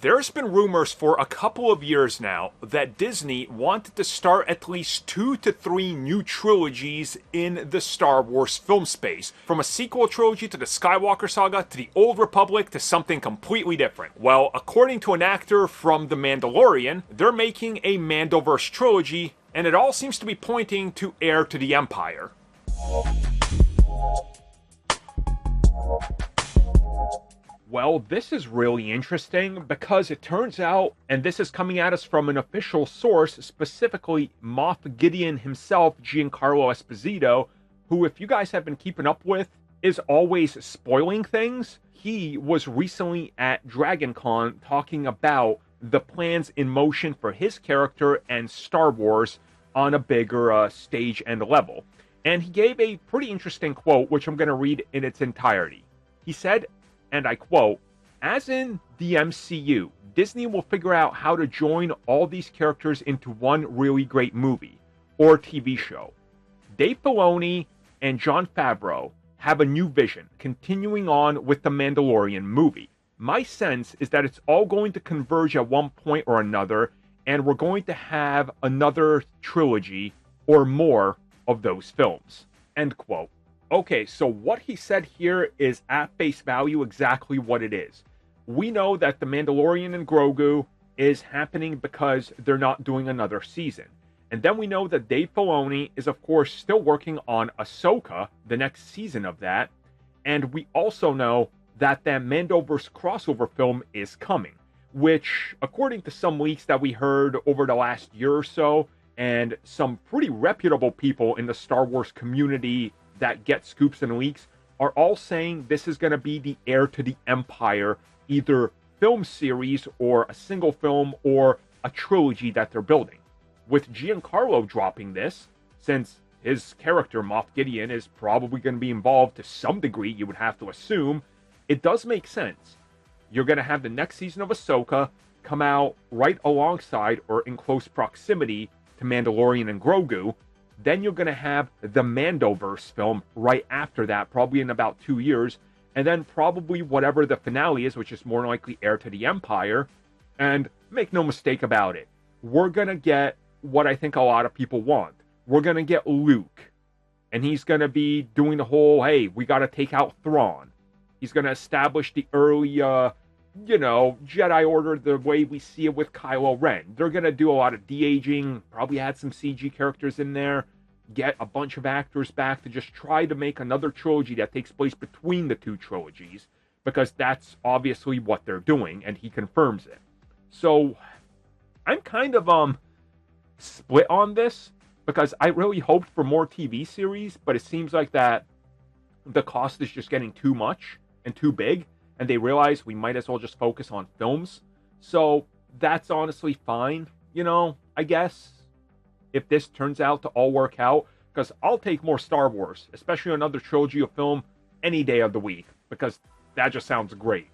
There's been rumors for a couple of years now that Disney wanted to start at least 2 to 3 new trilogies in the Star Wars film space. From a sequel trilogy to the Skywalker saga, to the Old Republic, to something completely different. Well, according to an actor from The Mandalorian, they're making a Mandoverse trilogy, and it all seems to be pointing to Heir to the Empire. Well, this is really interesting because it turns out, and this is coming at us from an official source, specifically Moff Gideon himself, Giancarlo Esposito, who, if you guys have been keeping up with, is always spoiling things. He was recently at DragonCon talking about the plans in motion for his character and Star Wars on a bigger stage and level. And he gave a pretty interesting quote, which I'm going to read in its entirety. He said, and I quote, "As in the MCU, Disney will figure out how to join all these characters into one really great movie or TV show. Dave Filoni and Jon Favreau have a new vision, continuing on with the Mandalorian movie. My sense is that it's all going to converge at one point or another, and we're going to have another trilogy or more of those films." End quote. Okay, so what he said here is at face value exactly what it is. We know that The Mandalorian and Grogu is happening because they're not doing another season. And then we know that Dave Filoni is, of course, still working on Ahsoka, the next season of that. And we also know that that Mandoverse crossover film is coming, which, according to some leaks that we heard over the last year or so, and some pretty reputable people in the Star Wars community that get scoops and leaks, are all saying this is going to be the Heir to the Empire, either film series or a single film or a trilogy that they're building. With Giancarlo dropping this, since his character, Moff Gideon, is probably going to be involved to some degree, you would have to assume, it does make sense. You're going to have the next season of Ahsoka come out right alongside or in close proximity to Mandalorian and Grogu. Then you're going to have the Mandoverse film right after that, probably in about 2 years. And then probably whatever the finale is, which is more likely Heir to the Empire. And make no mistake about it, we're going to get what I think a lot of people want. We're going to get Luke. And he's going to be doing the whole, hey, we got to take out Thrawn. He's going to establish the early, Jedi Order the way we see it with Kylo Ren. They're going to do a lot of de-aging, probably add some CG characters in there, get a bunch of actors back to just try to make another trilogy that takes place between the two trilogies, because that's obviously what they're doing, and he confirms it. So, I'm kind of, split on this, because I really hoped for more TV series, but it seems like that the cost is just getting too much and too big, and they realize we might as well just focus on films. So that's honestly fine, I guess, if this turns out to all work out, because I'll take more Star Wars, especially another trilogy of film, any day of the week, because that just sounds great.